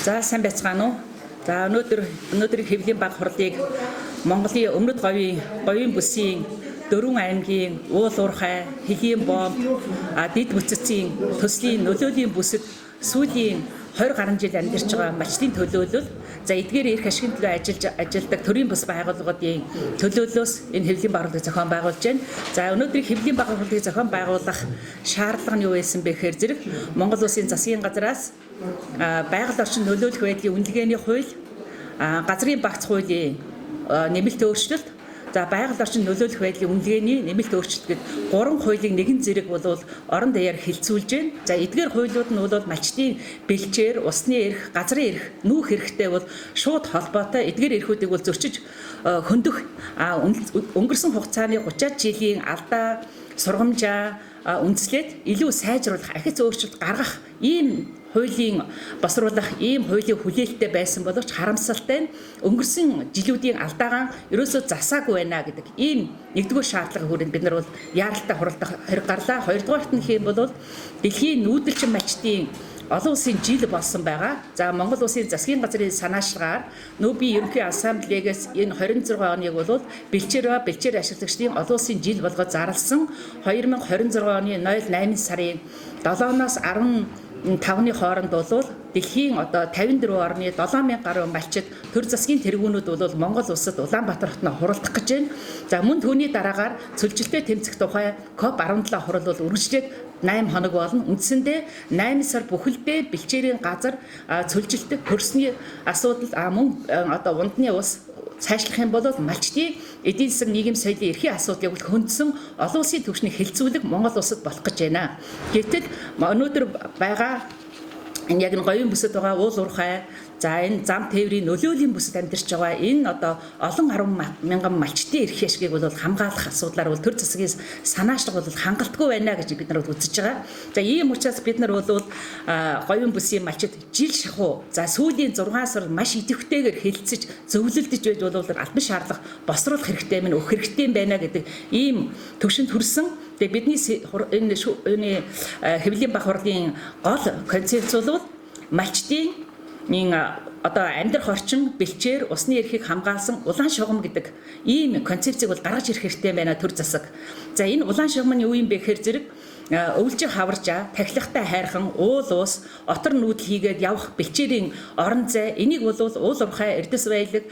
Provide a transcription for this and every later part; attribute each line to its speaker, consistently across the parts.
Speaker 1: За сайн байцгаана уу? За өнөөдрийн хэвлэлийн баг хурлыг Монголын өмнөд говийн бүсийн 4 аймгийн уул уурхай, Хэлийн бомб, Дэд бүцэцийн төслийн нөлөөлийн бүсэд сүүлийн 20 гаруй жил амьдарч байгаа малчдын төлөөлөл, за эдгээр эрх ашигын төлөө ажилладаг төрийн бас байгууллагуудын төлөөллөөс энэ хэвлэлийн баг хурлыг зохион байгуулж байна. За өнөөдрийн хэвлэлийн баг хурлыг зохион байгуулах шаардлага нь юу байсан бэ гэхээр зэрэг Монгол Улсын засгийн газраас байгаль орчин нөлөөлөх байдлын үнэлгээний хууль, газрын багц хуулийн нэмэлт өөрчлөлт, за байгаль орчин нөлөөлөх байдлын үнэлгээний нэмэлт өөрчлөлт гэд 3 хуулийн нэгэн зэрэг бол орон даяар хилцүүлж байна. За эдгээр хуулиуд нь бол малчдын бэлчээр, усны эрх, газрын эрх, нүүх эрхтэй бол шууд холбоотой. Эдгээр эрхүүдийг бол зөрчиж хөндөх өнгөрсөн хугацааны 30 жилийн алдаа, сургамжаа үндэслээд илүү сайжруулах, ахиц өөрчлөлт гаргах ийм хуулийн босруулах ийм хуулийн хүлээлттэй байсан боловч харамсалтай нь өнгөрсөн жилүүдийн алдаагаа ерөөсөө засаагүй байна гэдэг ийм нэгдүгээр шаардлага хүрээнд бид нар бол яаралтай хуралдах хэрэг гарлаа. Хоёрдугаарт нь хэм бол дэлхийн нүүдэлчин малчдын олон улсын жил болсон байгаа. За Монгол Улсын засгийн газрын санаачлагаар нүүбий ерөнхий ассамблеэгээс энэ 26 оныг бол бэлчээр ашиглагчдын олон улсын жил болгоод зарласан 2026 оны 08 сарын 7-оос 15-ны хооронд бол дэлхийн 54 орны 7000 гаруй малчид төр засгийн тэргүүнүүд бол Монгол улсад Улаанбаатар хотноо хуралдах гэж байна. За мөн түүний дараагаар цөлжилтөд тэмцэх тухай COP17 хурал бол үргэлжлээд 8 хоног болно. Үндсэндээ 8 сар бүхэлдээ бэлчээрийн газар цөлжилтөд хөрсний асуудал мөн ундны ус цаашлах юм бол малчдын эдийн засаг нийгэм соёлын эрхийн асуудлыг хөндсөн олон улсын түвшний хилцүүлэг Монгол улсад болох гэж байна. Гэтэл өнөөдөр байгаа энэ яг говийн бүсэд байгаа уул уурхай, за энэ зам тээврийн нөлөөлийн бүсэд амьдарч байгаа энэ олон 10 мянган малчдын эрх ашигыг бол хамгаалах асуудлаар бол төр засгийн санаачлага бол хангалтгүй байна гэж бид нар үзэж байгаа. За ийм учраас бид нар бол говийн бүсийн малчид жил шахуу за сүүлийн 6 сар маш идэвхтэйгээр хэлэлцэж зөвлөлдөж байж бол албан шаардлага босруулах хэрэгтэй мэн өгөх хэрэгтэй байна гэдэг ийм төвшөнд хүрсэн. Тэгээ бидний энэ хэвлэлийн баг хурлын гол концепц бол малчдын амьдрах орчин, бэлчээр, усны эрхийг хамгаалсан улаан шугам гэдэг ийм концепцийг бол гаргаж ирэх хэрэгтэй байна төр засаг. За энэ улаан шугам нь юу юм бэ гэхээр зэрэг өвлжих хаваржаа, тахилгатай хайрхан, уул уус, отор нүүдэл хийгээд явах бэлчээрийн орон зай энийг бол уул уурхай, эрдэс баялаг,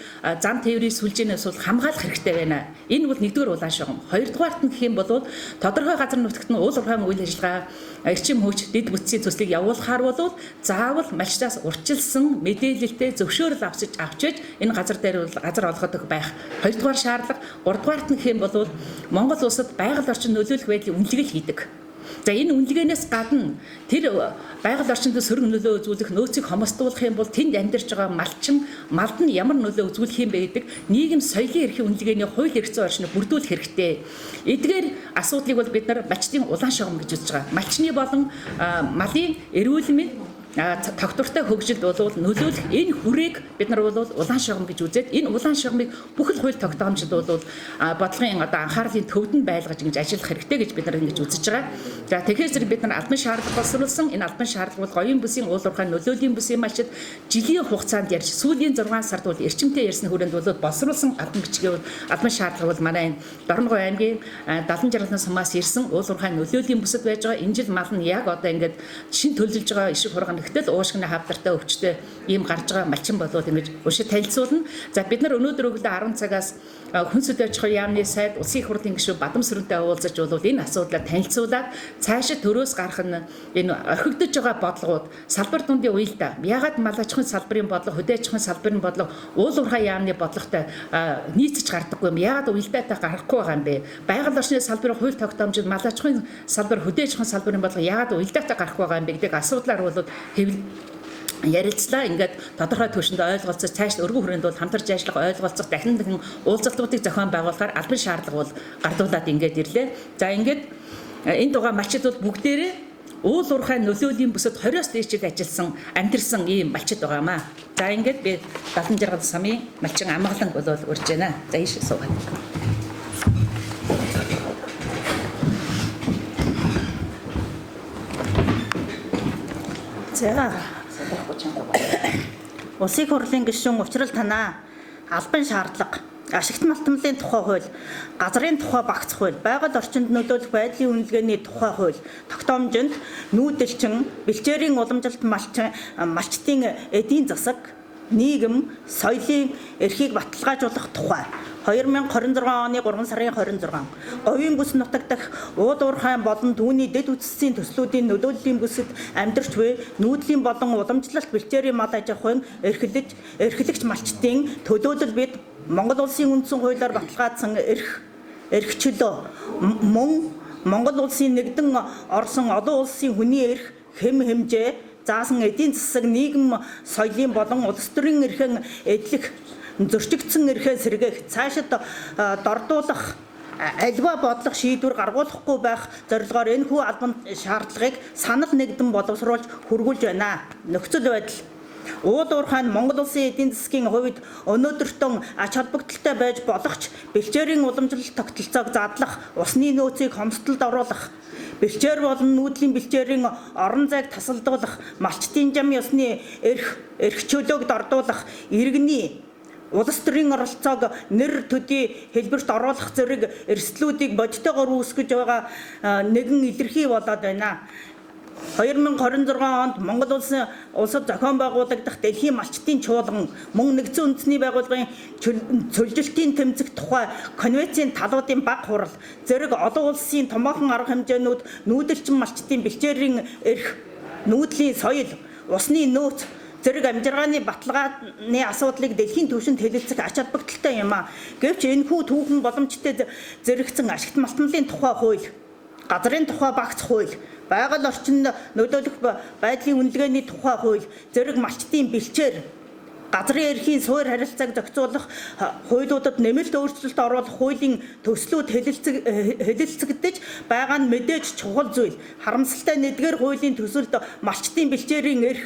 Speaker 1: зам тээврийн сүлжээнээс бол хамгаалах хэрэгтэй байна. Энэ бол нэгдүгээр улаан шугам. Хоёрдугаарт нь гэх юм бол тодорхой газар нутагт нь уул уурхайн үйл ажиллагаа, эрчим хүч, дэд бүтцийн төслийг явуулахаар бол заавал малчдаас урьдчилсан мэдээлэлтэй зөвшөөрөл авчиж энэ газар дээр бол газар олгодог байх. Хоёрдугаар шаардлага, гуравдугаарт нь гэх юм бол Монгол улсад байгаль орчин нөлөөлөх байдлын үнэлгээ хийдэг. За энэ үнэлгээнээс гадна тэр байгаль орчинд сөрөг нөлөө үзүүлэх нөөцийг хомсдуулах юм бол тэнд амьдарч байгаа малд нь ямар нөлөө үзүүлэх юм бэ гэдэг нийгэм соёлын эрхийн үнэлгээний хууль эрх зүйн орчныг бүрдүүлэх хэрэгтэй. Эдгээр асуудлыг бол бид нар малчдын улаан шугам гэж үзэж байгаа. Малчны болон малын эрүүл мэнд тогтвортой хөгжилд бол нөлөөлөх энэ хүрээг бид нар бол улаан шугам гэж үзээд энэ улаан шугамыг бүхэл хууль тогтоомжид бол бодлогын анхаарлын төвд нь байлгаж ингэж ажиллах хэрэгтэй гэж бид нар ингэж үзэж байгаа. За тэгэхээр зэрэг бид нар албан шаардлага боловсруулсан энэ албан шаардлага бол говийн бүсийн уул уурхай нөлөөлийн бүсийн малчид жилийн хугацаанд ярьж сүүлийн 6 сард бол эрчимтэй ярьсны хүрээнд бол боловсруулсан албан бичгийн албан шаардлага бол манай энэ Дорногов аймгийн 70-60 сумаас ирсэн уул уурхай нөлөөлийн бүсэд байж байгаа. Энэ жил мал нь яг ингэж шин төлөвлөж байгаа ишиг хурган гэтэл уушгины хавдартай өвчтэй ийм гарч байгаа малчин болоод ингэж уншид танилцуулна. За бид нар өнөөдөр өглөө 10 цагаас хүн сүдэ аж ахуйн яамны сайд улсын их хурлын гишүүн Бадамсүрэнтэй уулзаж бол энэ асуудлаа танилцуулаад цаашид төрөөс гарах нь энэ орхигдож байгаа бодлогууд салбар дундын уялдаа ягаад мал аж ахуйн салбарын бодлого, хөдөө аж ахуйн салбарын бодлого, уул уурхай яамны бодлоготой нийцэж гардаггүй юм. Ягаад уялдаатай гарахгүй байгаа юм бэ? Байгаль орчны салбарын хууль тогтоомжид мал аж ахуйн салбар, хөдөө аж ахуйн салбарын бодлого ягаад уялдаатай гарахгүй байгаа юм бэ гэдэг асуудлаар бол ярилцлаа. Ингээд тодорхой түвшинд ойлголцож цааш өргөн хүрээнд бол хамтарч ажиллах ойлголцох дахин уулзалтуудыг зохион байгуулахаар албан шаардлага бол гардуулаад ингээд ирлээ. За ингээд энэ дугаа малчид бол бүгдээрээ уул уурхай нөлөөлийн бүсэд 20-оос дээшийг ажилласан амьдэрсэн ийм малчид байгаамаа. За ингээд би 70-60 самын малчин амгалан болол урьж байна. За ийш суугаад. За
Speaker 2: Улсын хурлын гишүүн Учрал танаа албан шаардлага, ашигт малтмлын тухай хууль, газрын тухай багц хууль, байгаль орчинд нөлөөлөх байдлын үнэлгээний тухай хууль, тогтоомжинд нүүдэлчин, бэлчээрийн уламжилт малчтын эдийн засаг, нийгэм, соёлын эрхийг баталгаажуулах тухай 2026 оны 3 сарын 26 говийн бүс нутаг дахь ууд уурхай болон түүний дэд үтсийн төслүүдийн нөлөөллийн бүсэд амьдарч буй нүүдлийн болон уламжлалт бэлчээрийн мал аж ахуйн эрхлэгч малчтын төлөөлөл бид Монгол улсын үндсэн хуулиар баталгаажсан эрх чөлөө мөн Монгол улсын нэгдэн орсон олон улсын хүний эрх хэм хэмжээ заасан эдийн засаг нийгэм соёлын болон улс төрийн эрхэн эдлэх зөрчигдсөн эрхээ сэргээх цаашид дордуулах альва бодлого шийдвэр гаргуулахгүй байх зорилгоор энэхүү албан шаардлагыг санал нэгдэн боловсруулж хүргүүлж байна. Нөхцөл байдал ууд уурхай нь Монгол улсын эдийн засгийн хувьд өнөөдөртөө ач холбогдолтой байж болох ч бэлчээрийн уламжлалт тогтолцоог задлах, усны нөөцийг хомсдолд оруулах, бэлчээр болон нүүдлийн бэлчээрийн орон зайг тасалдуулах, малчтын зам ёсны эрх чөлөөг дордуулах, иргэний улс төрийн оролцоог нэр төдий хэлбэрт оруулах зэрэг эрсдлүүдийг бодитойгоор үүсгэж байгаа нэгэн илэрхий болоод байна. 2026 онд Монгол улсад зохион байгуулагдах дэлхийн малчтын чуулган мөн нэгдсэн үндэсний байгууллагын цөлжилтийн тэмцэх тухай конвенцийн талуудын бага хурал зэрэг олон улсын томоохон арга хэмжээнүүд нүүдэлчин малчтын бэлчээрийн эрх, нүүдлийн соёл, усны нөөц зэрэг амжиргааны баталгааны асуудлыг дэлхийн түвшинд хэлэлцэх ач холбогдолтой юм а. Гэвч энэхүү түүхэн боломжтой зэрэгцэн ашигт малтмлын тухай хууль, газрын тухай багц хууль, байгаль орчинд нөлөөлөх байдлын үнэлгээний тухай хууль, зэрэг малчтын бэлчээр, газрын эрхийн суур харилцааг зохицуулах хуулиудад нэмэлт өөрчлөлт оруулах хуулийн төслүүд хэлэлцэгдэж байгаа нь мэдээж чухал зүйл. Харамсалтай нэгдүгээр хуулийн төсөлд малчтын бэлчээрийн эрх,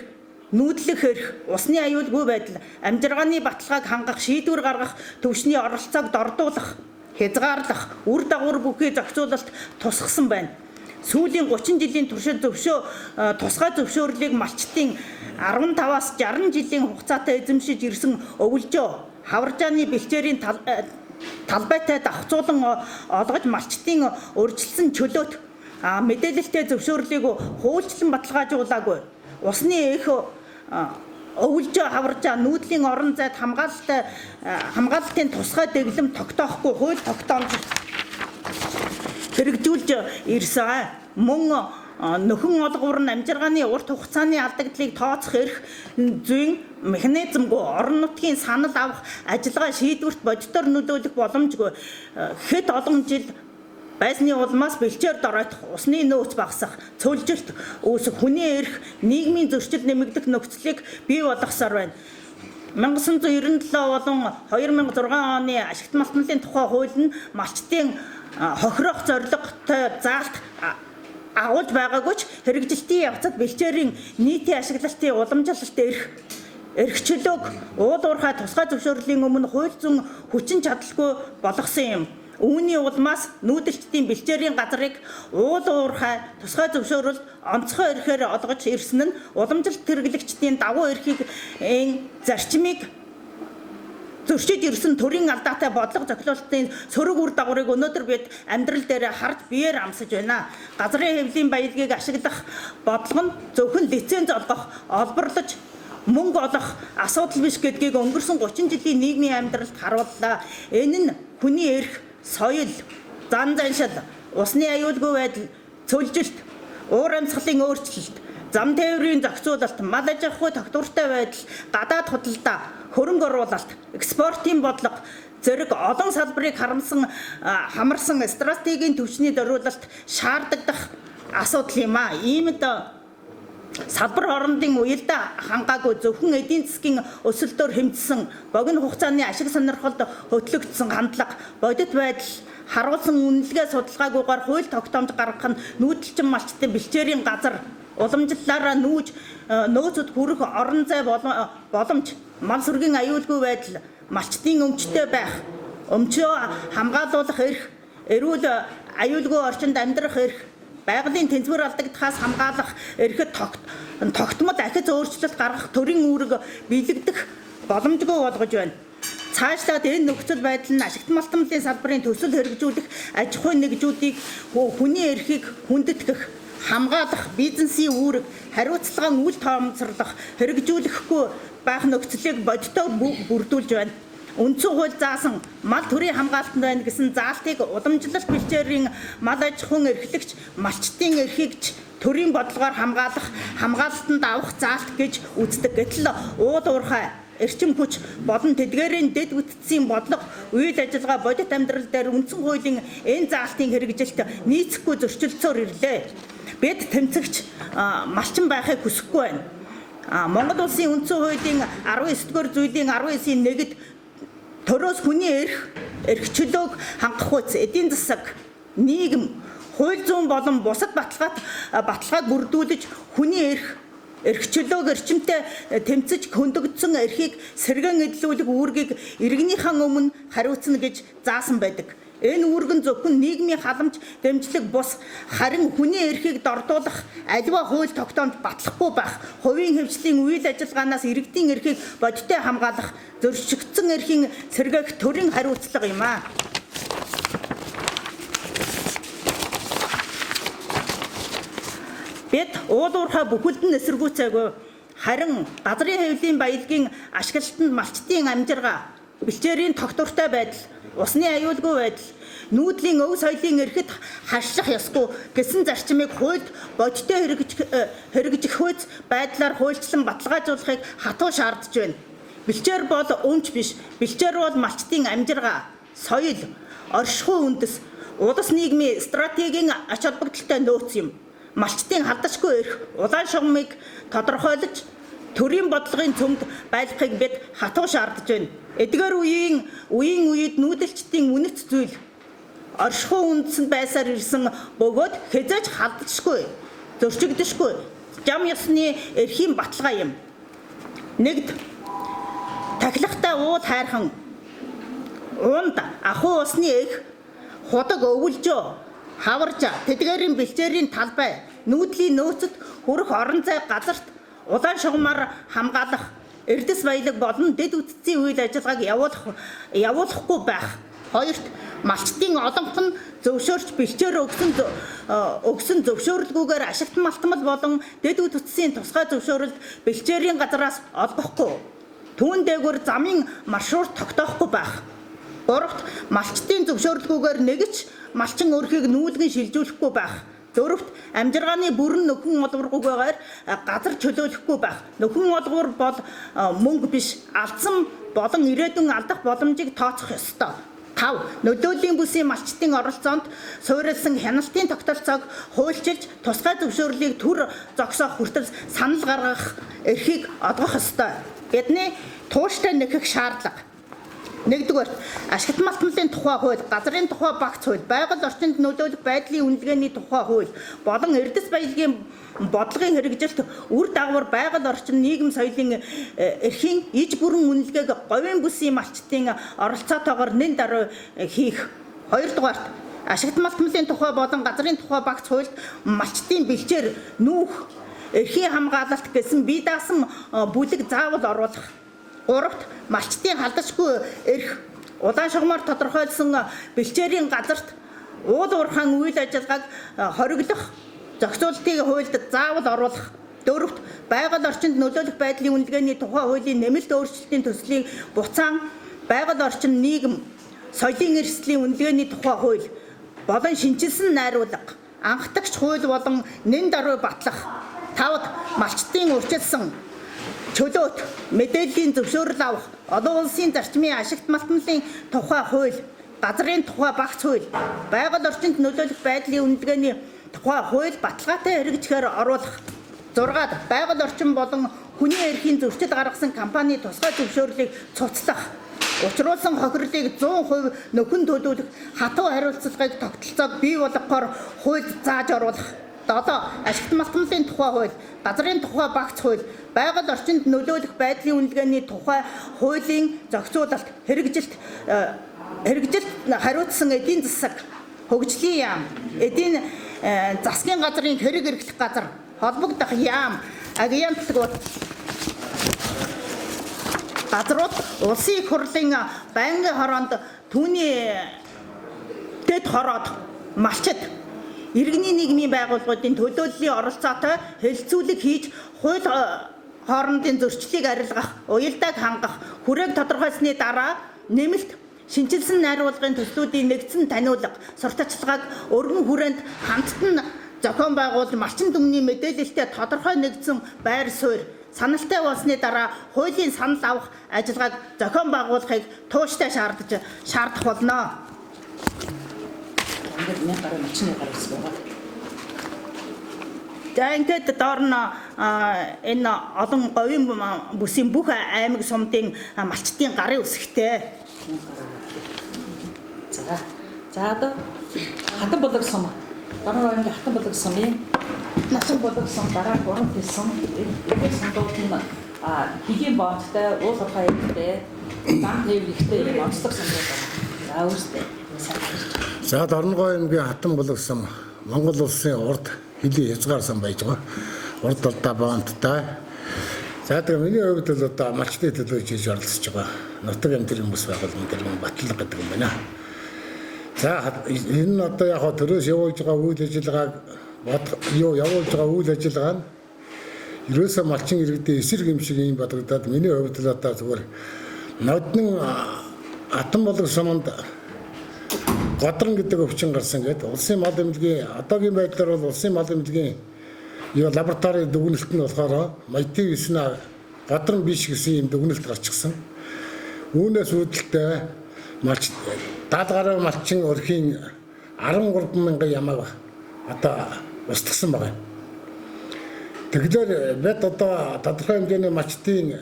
Speaker 2: нүүдлэх эрх, усны аюулгүй байдал, амжиргааны баталгааг хангах, шийдвэр гаргах төвшний оролцоог дордуулах, хязгаарлах, үр дагавар бүхий зохицуулалт тусгасан байна. Сүүлийн 30 жилийн туршид тусгай зөвшөөрлийг малчтын 15-аас 60 жилийн хугацаатай эзэмшиж ирсэн өвөлжөө хаваржааны бэлчээрийн талбайтай давхцуулан олгож малчтын урьдчилсан чөлөөт мэдээлэлтэй зөвшөөрлийг хуульчлан баталгаажуулаагүй. Усны эрх өвөлжөө хаваржаа нүүдлийн орон зайд хамгаалалтын тусгай дэглэм тогтоохгүй хууль тогтоомж хэрэгжүүлж ирсэн. Мөн нөхөн олгуур нь амжиргааны урт хугацааны алдагдлыг тооцох эрх зүйн механизмгүй орон нутгийн санал авах ажиллагаа шийдвэрт бодитоор нөлөөлөх боломжгүй хэд олон жил байсны улмаас бэлчээр доройтох, усны нөөц багасах, цөлжилт үүсэх, хүний эрх, нийгмийн зөрчил нэмэгдэх нөхцөлийг бий болгосоор байна. 1997 болон 2006 оны ашигт малтмлын тухай хууль нь малчтын хохирох зорилготой заалт агуулж байгаагүй ч хэрэгжилтийн явцад бэлчээрийн нийтийн ашиглалтын уламжлалт эрх чөлөөг ууд уурхай тусгай зөвшөөрлийн өмнө хууль зүйн хүчин чадалгүй болгосон юм. Үүний улмаас нүүдэлчдийн бэлчээрийн газрыг уул уурхай тусгай зөвшөөрөлд онцгой эрхээр олгож ирсэн нь уламжлалт хэрэглэгчдийн давуу эрхийг зарчмыг зөрчиж ирсэн төрийн алдаатай бодлого зохицуулалтын сөрөг үр дагаврыг өнөөдөр бид амьдрал дээр харж биеэр амсаж байна. Газрын хэвлийн баялагийг ашиглах бодлого нь зөвхөн лиценз олгох, олборлож мөнгө олох асуудал биш гэдгийг өнгөрсөн 30 жилийн нийгмийн амьдралд харууллаа. Энэ нь хүний эрх, соёл, зан заншил, усны аюулгүй байдал, цөлжилт, уур амьсгалын өөрчлөлт, зам тээврийн зохицуулалт, мал аж ахуй тогтвортой байдал, гадаад худалдаа, хөрөнгө оруулалт, экспортын бодлого зэрэг олон салбарыг хамарсан стратегийн түвшний зориулалт шаарддаг асуудал юм а. Иймд салбар хоорондын уялдаа хангаагүй зөвхөн эдийн засгийн өсөлтөөр хэмжсэн богино хугацааны ашиг сонирхолд хөтлөгдсөн хандлага, бодит байдал харуулсан үнэлгээ судалгаагүйгээр хууль тогтоомж гаргах нь нүүдэлчин малчтын бэлчээрийн газар уламжлалаараа нөөцөд хүрэх орон зай боломж, мал сүргийн аюулгүй байдал, малчтын өмчтэй байх, өмчөө хамгаалуулах эрх, эрүүл аюулгүй орчинд амьдрах эрх, байгалийн тэнцвэр алдагдахаас хамгаалах эрхэд тогтмол ахиц өөрчлөлт гаргах төрийн үүрэг биелэгдэх боломжгүй болгож байна. Цаашлаад энэ нөхцөл байдал нь ашигт малтмалын салбарын төсөл хэрэгжүүлэх аж ахуйн нэгжүүдийг хүний эрхийг хүндэтгэх, хамгаалах, бизнесийн үүрэг, хариуцлагын үл тоомцорлох, хэрэгжүүлэхгүй байх нөхцөлийг бодитоор бүрдүүлж байна. Үндсэн хууль заасан мал төрийн хамгаалтанд байна гэсэн заалтыг уламжлалт бэлчээрийн мал аж ахуйн эрхлэгч, малчдын эрхийг төрийн бодлогоор хамгаалах, хамгаалалтанд авах заалт гэж үздэг. Гэтэл уул уурхай эрчим хүч болон тэдгээрийн дэд бүтцийн бодлого, үйл ажиллагаа, бодит амьдрал дээр үндсэн хуулийн энэ заалтын хэрэгжилт нийцэхгүй зөрчилдсөөр ирлээ. Бид тэмцэгч малчин байхыг хүсэхгүй байна. Монгол улсын үндсэн хуулийн 19-р зүйлийн 19-ийн 1-д төрөөс хүний эрх чөлөөг хангах хүч, эдийн засаг, нийгэм, хууль зүйн болон бусад баталгааг бүрдүүлж хүний эрх чөлөөг эрчимтэй тэмцэж хөндөгдсөн эрхийг сэргэн эдлүүлэх үүргийг иргэнийхэн өмнө хариуцна гэж заасан байдаг. Энэ үүрэг нь зөвхөн нийгмийн халамж дэмжлэг бус, харин хүний эрхийг дордуулах аливаа хууль тогтоомж батлахгүй байх, хувийн хвшлийн үйл ажиллагаанаас иргэдийн эрхийг бодиттой хамгаалах, зөрчигдсөн эрхийн сэргээх төрийн хариуцлага юм аа. Бид уул уурхай бүхэлд нь эсэргүүцээгүй, харин газрын хэвлийн баялагын ашиглалтанд малчдын амжиргаа, бэлчээрийн тогтвортой байдал, усны аюулгүй байдал, нүүдлийн өв соёлын эрхэд харшлах ёсгүй гэсэн зарчмыг хуульд бодиттой хэрэгжих хүйц байдлаар хуульчлан баталгаажуулахыг хатуу шаардж байна. Бэлчээр бол өмч биш, бэлчээр бол малчдын амжиргаа, соёл, оршихуй үндэс, улс нийгмийн стратегийн ач холбогдолтой нөөц юм. Малчдын халдашгүй эрх, улаан шугамыг тодорхойлож, төрийн бодлогын цөмд байлгахыг бид хатуу шаардж байна. Эдгээр үеийн үед нүүдэлчдийн үнэт зүйл оршихуй үндэсэнд байсаар ирсэн бөгөөд хэзээж халдшгүй, зөрчигдөшгүй зам ёсны эрхийн баталгаа юм. Нэгд тахилгатай уул хайрхан, унд ахуй усны эх, худаг өвөлжөө, хаваржа, тэдгээрийн бэлчээрийн талбай, нүүдлийн нөөцөд хүрэх орон зай газарт улаан шугамаар хамгаалах, эрдэс баялаг болон дэд үтцийн үйл ажиллагааг явуулахгүй байх. Хоёрт малчдын олонх нь зөвшөөрч бэлчээр өгсөн зөвшөөрлгүйгээр ашигт малтмал болон дэд үтцийн тусгай зөвшөөрөлд бэлчээрийн газараас олгохгүй. Түүн дээгүүр замын маршрут тогтоохгүй байх. Гуравт малчдын зөвшөөрлгүйгээр нэгч малчин өрхийг нүүлгэн шилжүүлэхгүй байх. Дөрөвт амжиргааны бүрэн нөхөн олборгүйгээр газар чөлөөлөхгүй байх. Нөхөн олбор бол мөнгө биш, алдсан болон ирээдүйн алдах боломжийг тооцох ёстой. 5. Нөлөөлийн бүсийн малчдын оролцоонд суурилсан хяналтын тогтолцоог хуульчилж тусгай зөвшөөрлийг төр зогсоох хүртэл санал гаргах эрхийг олгох ёстой. Бидний тууштай нэхэх шаардлага. Нэгдүгээр, ашигт малтмалын тухай хууль, газрын тухай багц хууль, байгаль орчинд нөлөөлөх байдлын үнэлгээний тухай хууль болон эрдэс баялагын бодлогын хэрэгжилт үр дагавар байгаль орчин нийгэм соёлын эрхийн иж бүрэн үнэлгээг говийн бүсийн малчдын оролцоотойгоор нэн даруй хийх. Хоёрдугаарт, ашигт малтмалын тухай болон газрын тухай багц хуульд малчдын бэлчээр нүүх, эрхийн хамгаалалт гэсэн бие даасан бүлэг заавал оруулах. Гуравт, малчдын халдашгүй эрх, улаан шугамаар тодорхойлсон бэлчээрийн газарт уул уурхайн үйл ажиллагааг хориглох зохицуултыг хуульд заавал оруулах. Дөрөвт, байгаль орчинд нөлөөлөх байдлын үнэлгээний тухай хуулийн нэмэлт өөрчлөлтийн төслийг буцаан байгаль орчин нийгэм соёлын эрсдлийн үнэлгээний тухай хууль болон шинжилсэн найруулга, анхдагч хууль болон нэн даруй батлах. Тавд, малчдын урьдчилсан чөлөөт мэдээллийн зөвшөөрөл авах, олон улсын зарчмын ашигт малтмалын тухай хууль, газрын тухай багц хууль, байгаль орчинд нөлөөлөх байдлын үнэлгээний тухай хууль баталгаатай хэрэгжихээр оруулах. 6. Байгаль орчин болон хүний эрхийн зөрчил гаргасан компани тусгай зөвшөөрлийг цуцлах, учруулсан хохирлыг 100% нөхөн төлөвлөх хатуу хариуцлагыг тогтолцоог бий болгохоор хуульд зааж оруулах. 7. Ашигт малтмалын тухай хууль, газрын тухай багц хууль, байгаль орчинд нөлөөлөх байдлын үнэлгээний тухай хуулийн зохицуулалт, хэрэгжилт хариуцсан эдийн засаг, хөгжлийн яам, эдийн засгийн газрын хэрэг эрхлэх газар холбогдох яам агентлагууд газрууд улсын их хурлын байнгын хороонд түүний дэд хороод малчид иргэний нийгмийн байгууллагуудын төлөөллийн оролцоотой хэлэлцүүлэг хийж хууль хоорондын зөрчлийг арилгах, уялдааг хангах, хүрээг тодорхойлсны дараа нэмэлт шинжилсэн найруулгын төслүүдийн нэгдсэн таниулга, сурталчилгааг өргөн хүрээнд хамттан зохион байгуул малчин түмний мэдээлэлтэй тодорхой нэгдсэн байр суурь саналтай болсны дараа хуулийн санал авах ажиллагааг зохион байгуулахыг тууштай шаардах болно. За ингээд доор нь энэ олон говийн бүсийн бүх аймаг сумдын малчдын гарын үсгтэй.
Speaker 1: За одоо хатан болог сум. Дараа нь хатан болог сумын насан болог сум дараа 3 тэл сум энэ сумдууд нь хэдийн бооттой уул уурхай ихтэй зам тээврэгтэй онцлог сумдууд байна. За үүстэй.
Speaker 3: За Дорногой аймгийн хатан болог сум Монгол улсын урд хэлийн хязгаарсан байж байгаа. Урд алдаа боонттай. За тэгээ миний хувьд л одоо малчны төлөө хийж оролцож байгаа. Нутаг амтэрийн хүмүүс байгууллагын тэргүүн батлаг гэдэг юм байна. За энэ нь одоо яг төрөөс явуулж байгаа үйл ажиллагааг явуулж байгаа үйл ажиллагаа нь ерөөсөө малчин иргэдийн эсрэг юм шиг юм бодогдоод миний хувьд л одоо зүгээр нодны хатан болог суманд Годрон гэдэг өвчин гарсан гэдэг. Улсын мал эмнэлгийн одоогийн байдлаар бол улсын мал эмнэлгийн лабораторийн дүгнэлт нь болохоор Майтив-9 Годрон биш гэсэн юм дүгнэлт гарчихсан. Үүнээс үүдэлтэй малч 70 гаруй малчин өрхийн 13 мянган ямааг одоо устгасан байна. Тэгэхээр бид одоо тодорхой хэмжээний малчдын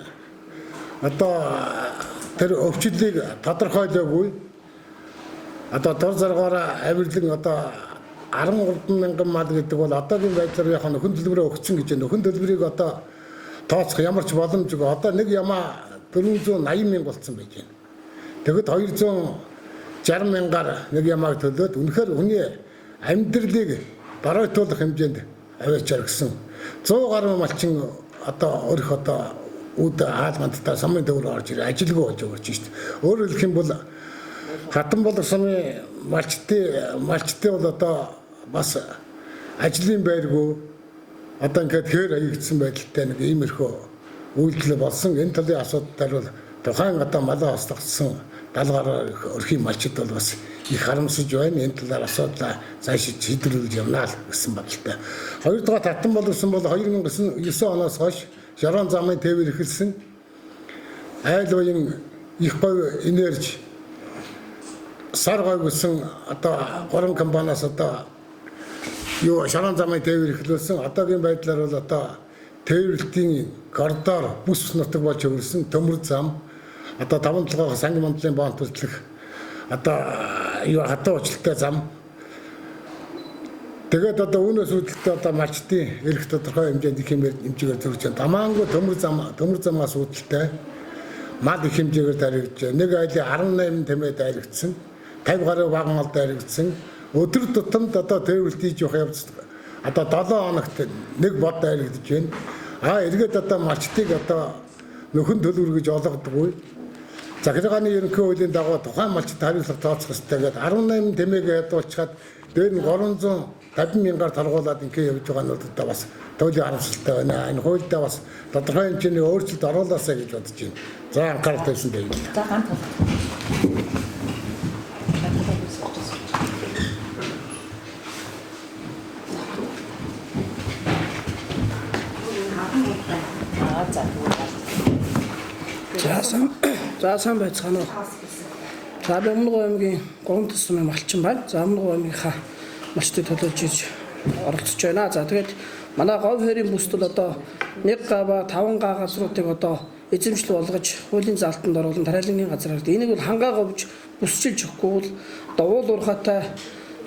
Speaker 3: одоо тэр өвчлөлийг тодорхойлоогүй. Одоо дор заргаараа авирлан одоо 13 мянган мал гэдэг бол одоогийн байдлаар яг нөхөн төлбөрөө өгсөн гэж байна. Нөхөн төлбөрийг одоо тооцох ямар ч боломжгүй. Одоо нэг ямаа 480 мянга болцсон байж байна. Тэгэхэд 260 мянгаар нэг ямааг төлөөд үнэхээр хүний амьдралыг баройтуулах хэмжээнд аваачаар гисэн 100 гаруй малчин одоо өрх одоо үд хаалгандтай самын төвөөр орж ирээ ажилгүй болж өгч шүү дээ. Өөрөөр хэлэх юм бол хатан болог сумын малчтай бол одоо бас ажлын байргүй одоо ингээд хээр аягдсан байдалтай нэг иймэрхүү үйлдэл болсон. Энэ талын асуудал бол тухайн одоо малаа хослогдсон 70 гаруй өрхийн малчид бол бас их харамсаж байна. Энэ талаар асуудлаа цааш шийдвэрлэж явнаа л гэсэн бодолтой. Хоёрдугаар хатан болог сум бол 2009 оноос хойш Шорон замын тээвэр эхэлсэн. Айл уян их говь энерги сар говь гэсэн одоо 3 компаниас одоо Шорон замын тээвэр эхлүүлсэн. Одоогийн байдлаар бол одоо тээвэрлтийн коридор бүс нутаг болж хөвөрсөн төмөр зам одоо 5-7 сангийн мандлын боонт үйлчлэх одоо хатан уучлалтай зам. Тэгээд одоо үүнээс үүдэлтэй одоо малчдын эрх тодорхой хэмжээнд их хэмжээгээр зөрж байна. Дамаангүй төмөр замаас үүдэлтэй мал их хэмжээгээр таригдж нэг айлын 18 тэмээд дайрагдсан. 50 гаруй баган алд дайрагдсан. Өдөр тутамд одоо тээвэрлт хийж явах явц одоо 7 хоногт нэг бод дайрагдж байна. Эргээд одоо малчдыг одоо нөхөн төлбөр гэж олгодоггүй. Захиргааны ерөнхий хуулийн дагуу тухайн малчид хариуцлага тооцох ёстой гэдэг 18 тэмээгээ ядуулчихад дээр нь 350 мянгаар торгуулад ингэ явж байгаа нь одоо бас төвлийн харамсалтай байна. Энэ хуульдаа бас тодорхой хэмжээний өөрчлөлт оруулаасаа гэж бодож байна. За анхаарал тавьсан дээ.
Speaker 1: За ганц
Speaker 4: За сайн байцгаана уу. За Дорногой аймгийн 3 тусмын малчин байна. За Дорногой аймгийнхаа малчдыг төлөөлж иж оролцож байна. За тэгээд манай говь хэрийн бүсд бол одоо 1 га ба 5 га газруудыг одоо эзэмшил болгож хуулийн заалтанд оруулан тариалангийн газар гэдэг. Энийг бол хангаа говьж бүсчилж өгөхгүй бол одоо уул уурхайтай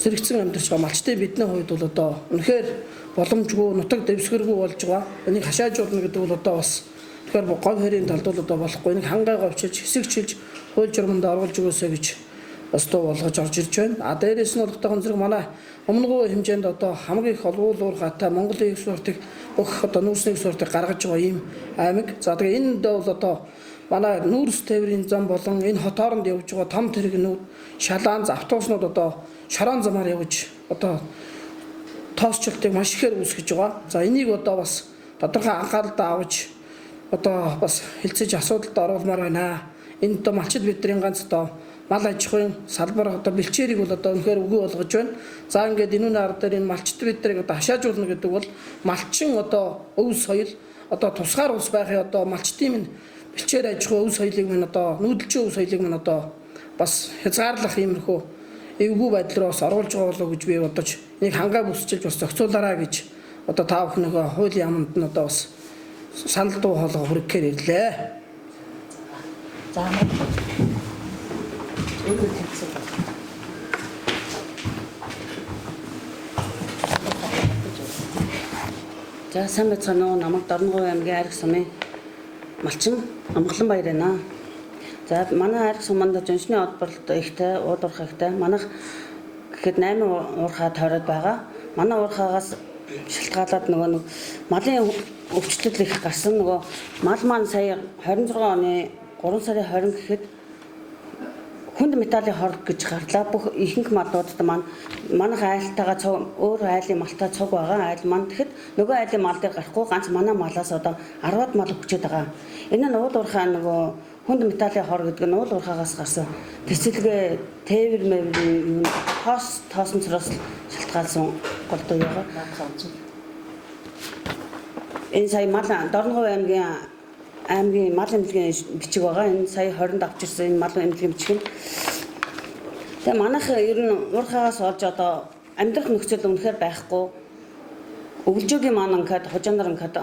Speaker 4: зэрэгцэн амьдарч байгаа малчтай бидний хувьд бол одоо үнэхээр боломжгүй нутаг дэвсгэргүй болж байгаа. Энийг хашаажуулна гэдэг бол одоо бас тэгэхээр говь хэрийн талд бол одоо болохгүй. Энийг хангаа говьчилж хэсэгчилж хууль журманд оруулж өгөөсэй гэж өстө болгож орж ирж байна. А дээрээс нь одоогон зэрэг манай өмнөгөө хэмжээнд одоо хамгийн их олгуул уурхайтай Монголын их суртыг бүх одоо нүүрсний суртыг гаргаж байгаа ийм аймаг. За тэгээ энд бол одоо манай нүүрс тээврийн зам болон энэ хот хооронд явж байгаа том тэрэгнүүд, шалаан, автобуснууд одоо шорон замаар явж одоо тоосчлтыг маш ихээр үүсгэж байгаа. За энийг одоо бас тодорхой анхааралд авч одоо бас хэлцэж асуудалд оруулмаар байна. Энэ одоо малчид бидний ганц одоо мал аж ахуйн салбар одоо бэлчээрийг бол одоо үнэхээр үгүй болгож байна. За ингээд энэ үн арга дээр энэ малчид бидрийг одоо хашаажуулна гэдэг бол малчин одоо өв соёл одоо тусгаар улс байхын одоо малчдын минь бэлчээр аж ахуй өв соёлыг минь одоо нүүдэлчин өв соёлыг минь одоо бас хязгаарлах иймэрхүү эвгүй байдал руу бас оруулж байгаа болов гэж би бодож энийг хангаа бүсчилж бас зохицуулаарай гэж одоо та бүхнийхээ хуулийн аманд нь одоо бас санал дуу хоолой хүргэхээр ирлээ.
Speaker 1: За өөрөөр хэлбэл за сайн байцгаана уу, намайг Дорногов аймгийн Айраг сумын малчин Амгалан Баяр байна. За манай Айраг суманд жиншний олборлолт ихтэй, уудуурхай ихтэй. Манайх гэхэд 8 уурхай тойроод байгаа. Манай уурхайгаас шалтгаалаад нөгөө малын өвчлөл их гарсан. Нөгөө мал маань сая 26 оны 3 сарын 20 гэхэд хүнд металлын хор гэж гарлаа. Бүх ихэнх малуудад манайх айлтайгаа өөр айлын малтай цуг байгаа. Айл маань тэгэхэд нөгөө айлын мал дээр гарахгүй ганц манай малаас одоо 10-аад мал өгчээд байгаа. Энэ нь уул уурхай нөгөө хүнд металлын хор гэдэг нь уул уурхайгаас гарсан. Тэсэлгээ тээвэр мэврийн тоосонцроос шалтгаалсан голдуу яга. Энэ сая мал Дорногов аймгийн мал эмнэлгийн бичиг байгаа. Энэ сая 20-нд авчирсан энэ мал эмнэлгийн бичиг. Тэгээ манайх ер нь уурхайгаас олж одоо амьдрах нөхцөл үнэхээр байхгүй. Өвлжөөгийн маань ингээд хужаанаар ингээд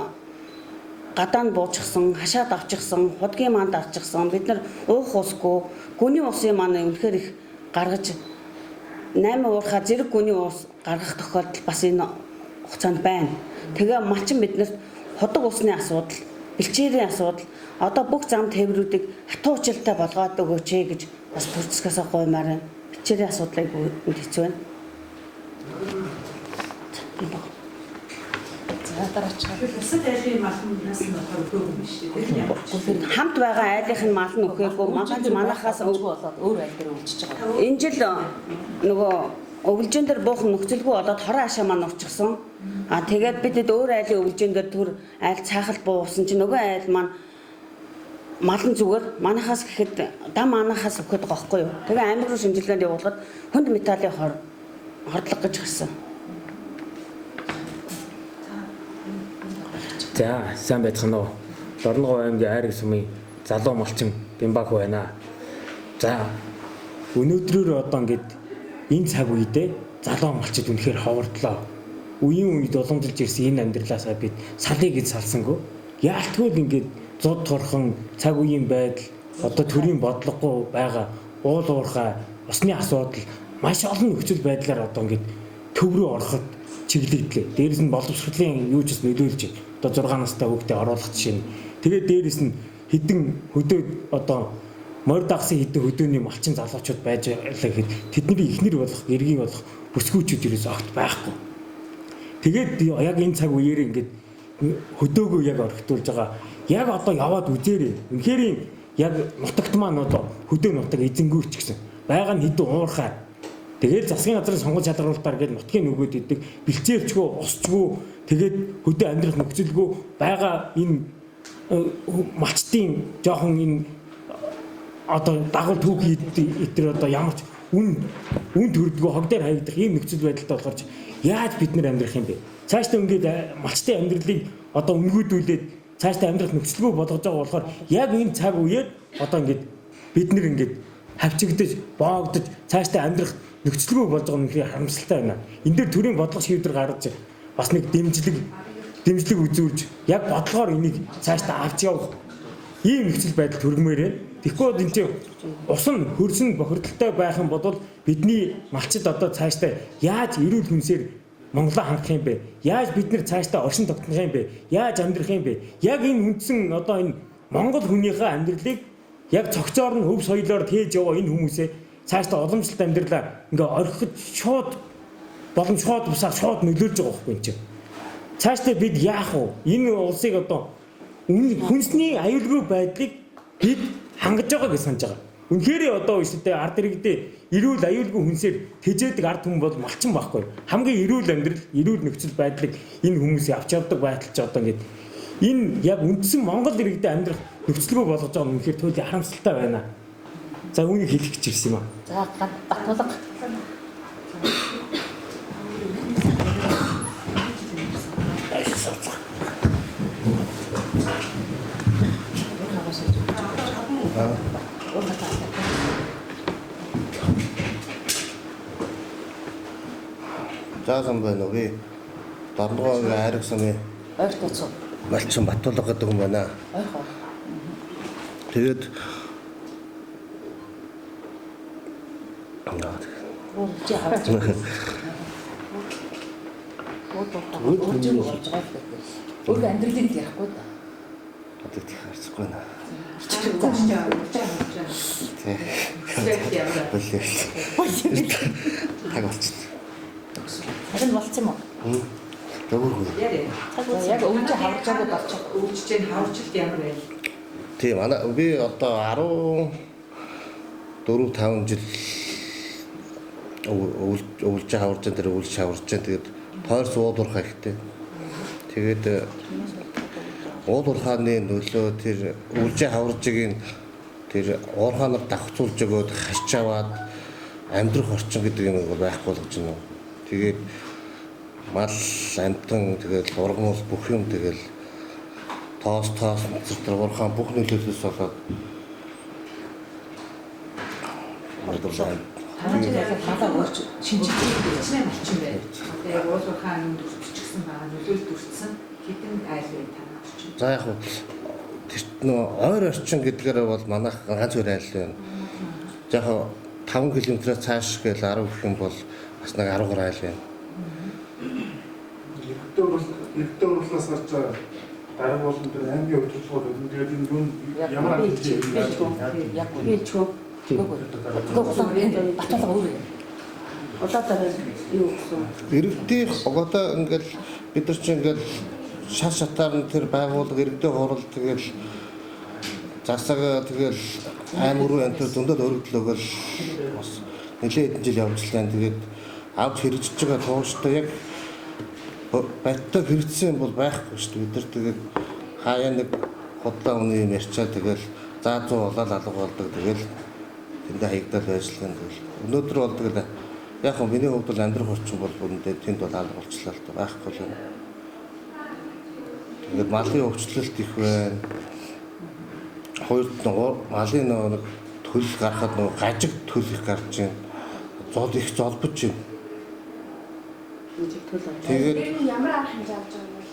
Speaker 1: гадаа нь буучсан, хашаад авчихсан, худгийн маань дарчихсан. Бид нар уух усгүй, гүний усын маань үнэхээр их гаргаж 8 уурхай зэрэг гүний ус гаргах тохиолдол бас энэ хугацаанд байна. Тэгээ малчин биднэрт худаг усны асуудал, бэлчээрийн асуудал, одоо бүх зам тээврүүдийг хатуу уучлалтай болгоод өгөөч гэж бас төрцгөөс гуймаар байна. Бэлчээрийн асуудлыг хэцүү байна. Хамт байгаа айлынхын мал нь өгөөгүй магадгүй манахаас өөр айл дээр өвчөж байгаа. Энэ жил нөгөө өвлжэн дээр буухан нөхцөлгүй болоод хорон ашаа маань урчихсан. А тэгээд бидэд өөр айлын өвлжэн дээр төр айл цаахал буусан чинь нөгөө айл маань малын зүгээр манахаас гэхэд дам манахаас өгөхөд байгаа байхгүй юу. Тэгээ амир руу шинжилгээнд явуулгаад хүнд металлын хордлого гэж гарсан.
Speaker 5: За сайн байцгаана уу. Дорногов аймгийн Айраг сумын залуу малчин Бямбах байна. За өнөөдрөөр одоо ингээд энэ цаг үедээ залуу малчид үнэхээр ховордлоо. Үеийн үед уламжилж ирсэн энэ амьдралаасаа бид салъя гэж салсангүй. Яалтгүй ингээд зуд торхон цаг үеийн байдал одоо төрийн бодлогогүй байгаа уул уурхай усны асуудал маш олон нөхцөл байдлаар одоо ингээд төв рүү ороход чиглэгдлээ. Дээрээс нь боловсролын юу ч нөлөөлж одоо 6 настай хүүхдээ оруулах жишээ нь. Тэгээд дээрээс нь хэдэн хөдөө одоо морь дагсан хэдэн хөдөөний малчин залуучууд байж байлаа гэхэд тэдний ихнэр болох, эргийн болох бүсгүүчүүд ерөөс огт байхгүй. Тэгээд яг энэ цаг үеэр ингээд хөдөөгөө яг орхитуулж байгаа. Яг одоо яваад үзээрэй. Үнэхээр яг нутагт маань одоо хөдөө нутаг эзэнгүүч гэсэн. Байгаа нь хэдэн уурхай. Тэгээд засгийн газрын сонгуул шалгаруулалтаар гээд нутгийн нөгөөд идэг бэлчээрчгүй, усчгүй, тэгээд хөдөө амьдрах нөхцөлгүй байгаа энэ малчдын жоохон энэ одоо дагуул түүхий итэр одоо ямар ч үн төрдгөө хог дээр хаягдах ийм нөхцөл байдалтай болохоор яаж бид нар амьдрах юм бэ? Цаашдаа ингээд малчдын амьдралыг одоо өнгөөдүүлээд цаашдаа амьдрах нөхцөлгүй болгож байгаа болохоор яг энэ цаг үеэр одоо ингээд бид нар ингээд хавчигдаж, боогдож цаашдаа амьдрах нөхцөлгүй болж байгаа нь их харамсалтай байна. Энд дээр төрийн бодлого шийдвэр гаргаж бас нэг дэмжлэг үзүүлж яг бодлогоор энийг цаашдаа авч явах ийм нөхцөл байдал төргмээр байна. Тэгэхгүй энэ чинь усан хөрсөн бохирдолтой байх юм бол бидний малчид одоо цаашдаа яаж эрүүл хүнсээр Монголоо хангах юм бэ? Яаж бид нар цаашдаа оршин тогтнох юм бэ? Яаж амьдрах юм бэ? Яг энэ үндсэн одоо энэ Монгол хүнийхээ амьдралыг яг цогцоор нь хөв соёлоор тээж яваа энэ хүмүүсээ цаашдаа уламжлалт амьдралаа ингээ орхиход шууд боломжтой бусаа шууд нөлөөлж байгаа байхгүй юм чинь. Цаашдаа бид яах вэ? Энэ улсыг одоо хүнсний аюулгүй байдлыг бид хангаж байгааг санаж байгаа. Үнэхээр одоо өшөлтөө ард иргэдээ эрүүл аюулгүй хүнсээр тэжээдэг ард хүмүүс бол малчин байхгүй. Хамгийн эрүүл амьдрал, эрүүл нөхцөл байдлыг энэ хүмүүсийг авч явдаг байтал ч одоо ингээд энэ яг үндсэн Монгол иргэдэд амьдрах нөхцөлгөө болгож байгаа нь үнэхээр туйлын харамсалтай байна. За үүнийг хэлэх гэж ирсэн юм аа.
Speaker 1: За батулга.
Speaker 6: Заасан байна уу? Би Дорногоогийн Айраг сумын
Speaker 1: Ойр тооцоо.
Speaker 6: Малчин Батулга гэдэг юм байна.
Speaker 1: Ойрхоо.
Speaker 6: Тэгээд
Speaker 1: Чи харж байна. Өөр амьдралыг ярихгүй да.
Speaker 6: одоо тийм харцгүй наа. Таг болчихсон.
Speaker 1: Харин болцсон юм уу?
Speaker 6: Тэгвэл
Speaker 1: Яг өвчө хаварж байгаа болчих.
Speaker 7: Өвчтөнд хаварчлт ямар байл?
Speaker 6: тийм манай би одоо 14-5 жил өвлж хаварж энэ өвлж хаварж тэгээд тойр суудурхаа ихтэй. Тэгээд уудурхааны нөлөө тэр өвлж хаваржгийн тэр уурхаанаар давхцуулж өгөөд хашч аваад амьдрах орчин гэдэг юм байхгүй болгож байна. Тэгээд мал амтан тэгээд урган ус бүх юм тэгэл тоос тэр уурхаан бүх нөлөөлөөс болоод модулаа
Speaker 1: Хадаа өөрч шинжлэх
Speaker 7: малчин байл. Тэгээ уулуурхааны дүрччихсэн байгаа нөлөөлт дүрцсэн хэдэн айл бай танаа орчин.
Speaker 6: за яг хөө тэр нөө ойр орчин гэдгээр бол манайх ганц өөр айл байна. За яг 5 км-аас цааш гээл 10 гэх юм бол бас нэг 10 гаруй айл байна.
Speaker 8: Нэгдүгээр урлаас гарч дарга болон тэр аймгийн өвчлөлгүүд байна. Тэгээд энэ юу ямар
Speaker 1: яг хэлчихв. Батулга өөр юм. Удаатай юу гэсэн?
Speaker 6: Иргэдийн одоо ингээл бид нар чинь ингээл шат шатаар нь тэр байгууллага иргэдийн хурал тэгэл засаг тэгэл аймаг руу энэ төр зөндөл өргөдлөгөл бас нэлээд хэдэн жил явж лээ. Тэгээд авч хэрэгжиж байгаа тууштай яг байттай хэрэгжсэн бол байхгүй шүү дээ. Бид нар тэгээд хаяа нэг худлаа үний юм ярьчаа тэгэл заа 100 болоод алга болдог тэгэл тэндээ хаягдал ажиллана тэгэл өнөөдөр бол тэгэл яг хөө миний хувьд бол амьдрах орчин бол үүндээ тэнд бол алга болчихлоо л байхгүй л байна. Тэгээд малын өвчлөлт их байна. Хоёрт малын нэг төл гарахад нэг гажиг төл их гарч байна. Зол их золбож байна. Тэгээд
Speaker 9: ямар арга хэмжээ авч байгаа юм бол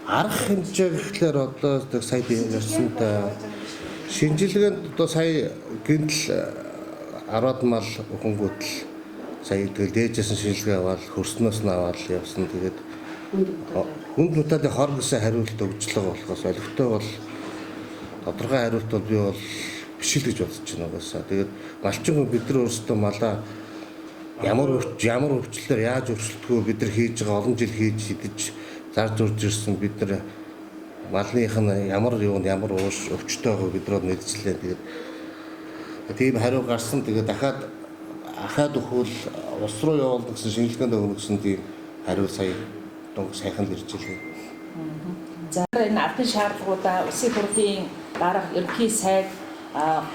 Speaker 6: арга хэмжээ гэхлээр одоо сая би ярьсантай шинжилгээнд одоо сая гинтл 10-аад мал хөнгөтл сая тэгэл дээжсэн шинжилгээ аваад хөрснөөс нь аваад явсан. Тэгээд хүнд нутааны хор гэсэн хариулт өгчлөг болохоос олигтой бол тодорхой хариулт бол би бол биш л гэж бодож байна угаасаа. Тэгээд малчин хүн бид нар өөрсдөө малаа ямар өвчлөлөөр яаж өршөлтгөө бид нар хийж байгаа олон жил хийж идэж зарж урж ирсэн бид нар малных нь ямар ууш өвчтэй байгааг бид нар мэдчихлээ. Тэгээд тийм хариу гарсан. Тэгээд дахиад өхвөл ус руу явуулдаг гэсэн шинжилгээнд өгсөн тийм хариу сая дөнгө сайхан ирж илээ.
Speaker 1: За энэ ардын шаардлагуудаа Улсын хурлын дарга ерөнхий сайд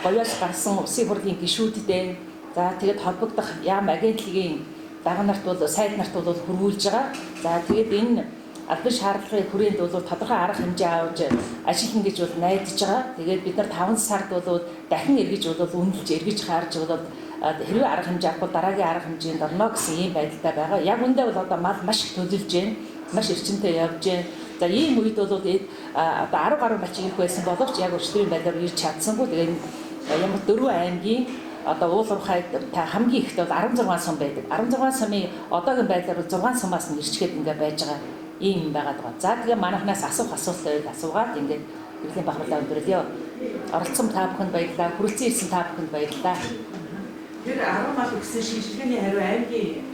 Speaker 1: гоёос гарсан Улсын хурлын гишүүдтэй за тэгээд холбогдох яам агентлагийн дарга нарт бол сайд нарт бол хөрвүүлж байгаа. За тэгээд энэ ардын шаардлагын хүрээнд бол тодорхой арга хэмжээ авч ашиглах гэж бол найдаж байгаа. Тэгээд бид нар 5 сард бол дахин эргэж бол үнэлж эргэж харж бол хэрвээ арга хэмжээ авахгүй дараагийн арга хэмжээнд орно гэсэн ийм байдалтай байгаа. Яг үндэ бол одоо мал маш их төлөвлөж байна. Маш эрчимтэй явж байна. За ийм үед бол одоо 10 гаруй малчин их байсан боловч яг өчтөрийн байдлаар ирж чадсангүй. Тэгээд ямар 4 аймгийн одоо уулуурхай хамгийн ихтэй бол 16 сум байдаг. 16 сумын одоогийн байдлаар 6 сумаас нь ирчгээд ингээ байж байгаа ийм юм байгаад байгаа. За тэгээ манайхнаас асуух асуултыг асуугаад ингээд иргэлийн бахархлаа өндөрлөө. Оролцсон та бүхэнд баярлалаа. Хүрэлцэн ирсэн та бүхэнд баярлалаа.
Speaker 7: Тэр 10 мал өгсөн шинжилгээний хариу аймгийн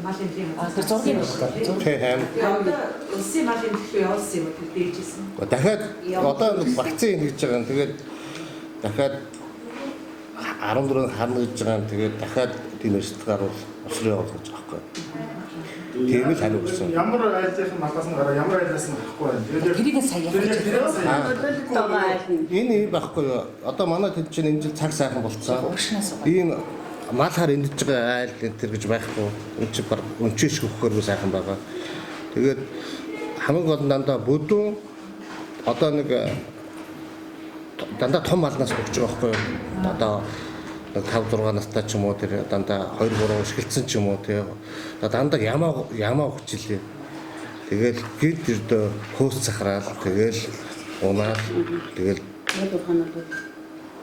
Speaker 7: мал эмнэлгийн
Speaker 1: тэр зургийг байна.
Speaker 6: Тийм.
Speaker 7: одоо улсын мал эмнэлгээ явуулсан юм уу тэр дээржсэн.
Speaker 6: Дахиад одоо вакцин хийж байгаа юм. Тэгээд дахиад 14 харна гэж байгаа юм. Тэгээд дахиад тийм эрсдэл гарвал өсрөө явуулах гэж байгаа байхгүй. Тийм л хариу өгсөн.
Speaker 8: Ямар айлын малаас нь гараа ямар айлаас нь авахгүй байна.
Speaker 1: Тэрийг сайн явах гэж.
Speaker 6: Энэ байхгүй юу? Одоо манай тэд чинь энэ жил цаг сайхан болцсон. Энэ мал хар эндэж байгаа айл энэ төр гэж байхгүй. Энд чинь баг өнчөөш хөхөөргүй сайхан байгаа. Тэгээд хамгийн гол нь дандаа бүдүүн одоо нэг дандаа том малнаас өгч байгаа байхгүй юу? Одоо 5-6 настай ч юм уу тэр дандаа 2-3 ушгэлцсэн ч юм уу тий. Дандаа ямаа өгчлээ. Тэгэл гид өрдөө хөөс цахраал тэгэл унаад тэгэл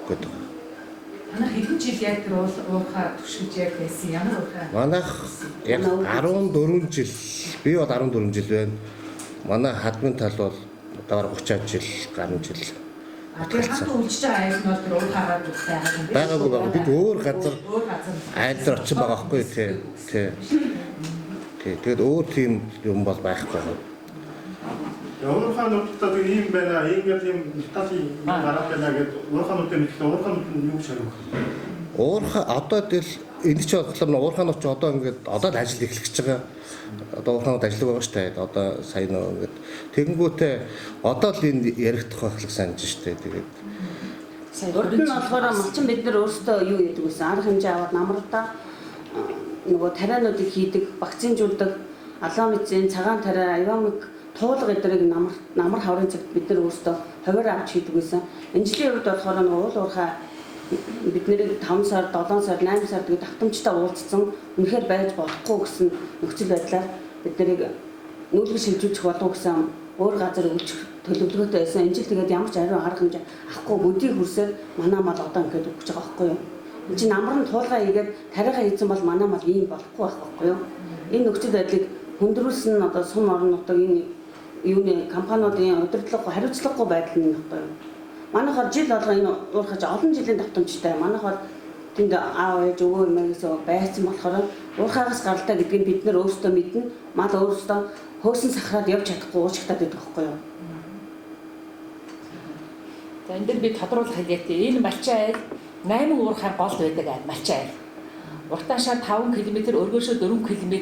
Speaker 6: гэдэг.
Speaker 7: Манай хэдэн жил яг тэр уурхаа түшиж яг байсан ямар уурхаа?
Speaker 6: Манайх яг 14 жил би бол 14 жил байна. Манай хадмын тал бол одоо 30 жил гаруй жил.
Speaker 7: Тэр хатуу үлжиж байгаа айл нь бол тэр уурхаагаа дутсан байгаа юм.
Speaker 6: Байгаагүй байгаа. Бид өөр газар айл дээр очих байгаа байхгүй тий. Тэгээд өөр тийм юм бол байхгүй.
Speaker 8: Уурхаа нутгад ийм байна. Ингээд ийм металлын гараад байна гэдэг уурхаа нутгийн мэтлээ уурхаа нут нь юу шарах вэ?
Speaker 6: Уурхаа одоо тэгэл энэ ч бодлоо уурхаанууд ч одоо ингээд одоо л ажил эхлэх гэж байгаа. Одоо уурхаанууд ажиллаг байгаа шүү дээ. Одоо сая нөө ингээд тэгэнгүүтээ одоо л энэ яригдах байх л санаж штэ. Тэгээд
Speaker 10: урд нь болохоор малчин бид нар өөрсдөө юу гэдэг вэ? Арга хэмжээ аваад намруудаа нөгөө тариануудыг хийдэг, вакцинжуулдаг, алаа мэдсэн, цагаан тариа, аюумыг туулга эдрийг намар хаврын цагт бид нар өөрсдөө хуваар авч хийдэг байсан. Энэ жилийн үед болохоор уул уурхаа бид нэр 5 сар, 7 сар, 8 сар гэдэг давтамжтай уулзсан үнэхээр байж болохгүй гэсэн нөхцөл байдлаар бид нарыг нүүлгэн шилжүүлэх болов гэсэн өөр газар өгчих төлөвлөгөөтэй байсан. Энэ жил тэгээд ямар ч ариун арга хэмжээ авахгүй бүдийг хүрсээр манай мал одоо ингээд өгч байгаа байхгүй юу? Энд чинь намар нь туулгаа хийгээд тариагаа хийсэн бол манай мал ийм болохгүй байхгүй юу? Энэ нөхцөл байдлыг хүндрүүлсэн нь одоо сум орон нутаг энэ юуны компаниудын удирдлагын хариуцлагагүй байдал нь багтаа юм. Манайхаар жил болго энэ уурхаж олон жилийн давтамжтай. Манайхаар тэнд аав ээж өвөө эмээгээс байцсан болохоор уурхаагаас гаралтай гэдгийг бид нар өөрсдөө мэднэ. Мал өөрсдөө хөөсөн сахараад явж чадахгүй уушигтаад байдаг байхгүй юу?
Speaker 1: За энэ дээр би тодруулах хэлээтэй. Энэ малчин айл 8 уурхай гол байдаг айл малчин айл. Уртаашаа 5 км, өргөөшөө 4 км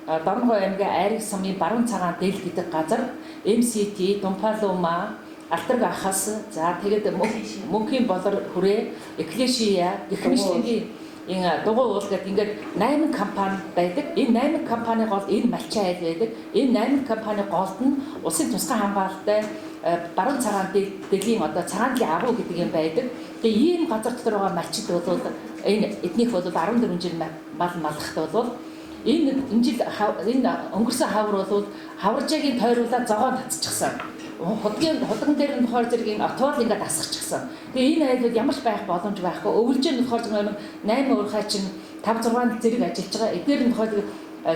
Speaker 1: Дорногов аймгийн Айраг сумын баруун цагаан дээл гэдэг газар MCT, Думпалума, Алтарг ахас, за тэгээд мөнхийн болор хүрээ, Экклешия, гэх мэтийн энэ дугуй уул гэдэг ингээд 8 компани байдаг. Энэ 8 компани гол энэ малчин айл байдаг. Энэ 8 компани голд нь улсын тусгай хамгаалалттай баруун цагаан дэлийн одоо цагаанлын агуу гэдэг юм байдаг. Тэгээ ийм газар дотор байгаа малчид бол энэ эднийх бол 14 жил мал малхтай бол энэ жил энэ өнгөрсөн хавар бол хаваржаагийн тойруулаад зогоон татчихсан. Худган дээр нь болохоор зэрэг отвол ингээд асгачихсан. Тэгээ энэ айлууд ямар ч байх боломж байхгүй. Өвлжийн нь болохоор зэрэг 8 уурхай чинь 5-6 зэрэг ажиллаж байгаа. Эдгээр нь болохоор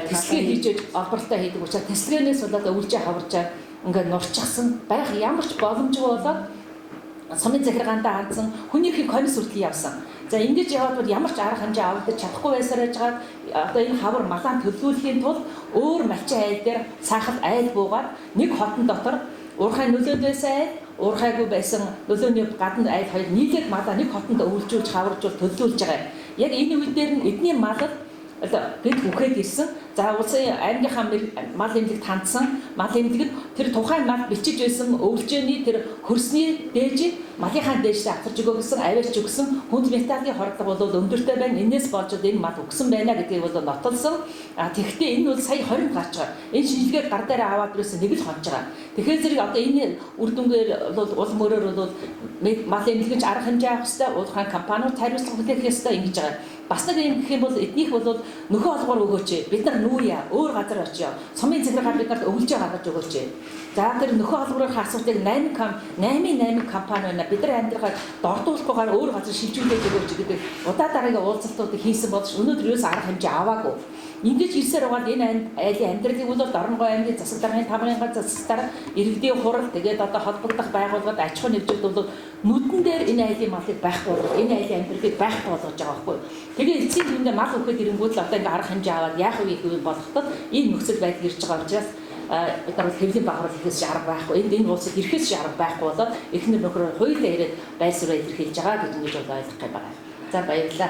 Speaker 1: тэсгээ хийж олборлолтой хийдэг учраас тэсгээнээс болоод өвлжийн хаваржаа ингээд нурчихсан. Байх ямар ч боломжгүй болоод сумын захиргаандаа хандсан хүнийхээ конис хүртэл явсан. За ингэж яваад бол ямар ч арга хэмжээ авах чадахгүй байсаар яжгаад одоо энэ хавар малаан төлөвлөхийн тулд өөр малчин айл дээр саахад айл буугаад нэг хотон дотор уурхай нөлөөдөөс айл, уурхайгүй байсан нөлөөний гадна айл хоёр нийлээд малаа нэг хотонд өвлжүүлж хаваржуул төлөвлөж байгаа. Яг энэ үед дээр нь эдний малд гэд үхээд ирсэн. За улсын аймгийнхаа мал эмнэлэгт хандсан. Мал эмнэлэгт тэр тухайн мал бичиж байсан өвлжөөний тэр хөрсний дээжийг малынхаа дээжтэй авчирч өгөө гэсэн аваарч өгсөн. Хүнд металлын хордлого бол өндөртэй байна. Энээс болж энэ мал өгсөн байна гэдгийг бол нотолсон. Тэгэхдээ энэ бол сая 20 гарч байгаа. Энэ шинжилгээ гар дээр аваад ирсэн нэг л хонж байгаа. Тэгэхээр зэрэг одоо энэ үр дүнгээр бол улам өөрөөр бол мал эмнэлэгч арга хэмжээ авах хэрэгтэй. Уулахын компаниуд хариуцлага хүлээх ёстой ингэж байгаа. Бас нэг юм гэх юм бол эднийх бол нөхөө олгоор өгөөч. Бид нар нүүе өөр газар очиё. Сумын захиргаа бид нарт өвлжөө гаргаж өгөөч. За тэр нөхөө олгоорын асуудлыг 8 компани байна. Бид нар амьдрахад дордуулахгүйгээр өөр газар шилжүүлээд өгөөч гэдэг удаа дараагийн уулзалтуудыг хийсэн боловч өнөөдөр юус арга хэмжээ аваагүй. Ингэж ирсээр байгаа энэ айлын амьдралыг бол Дорногов аймгийн засаг даргын тамирын газар засаг дарга иргэдийн хурал тэгээд одоо холбогдох байгууллагад аж ахуй нэгжүүд бол нүдэн дээр энэ айлын малыг байхгүй болгох, энэ айлын амьдралыг байхгүй болгож байгаа байхгүй. Тэгээ эцсийн дүндээ мал өгөхөд ирэнгүүт л одоо ингээ арга хэмжээ аваад яах вэ гэвэл болоход энэ нөхцөл байдал ирж байгаа учраас одоо хэвлийн багвар ихэс арга байхгүй. Энэ улсад ирэхээс арга байхгүй болоод эхнэр нөхөр хоёулаа ирээд байр сууриа илэрхийлж байгаа гэж ингэж ойлгох юм байна. За баярлалаа.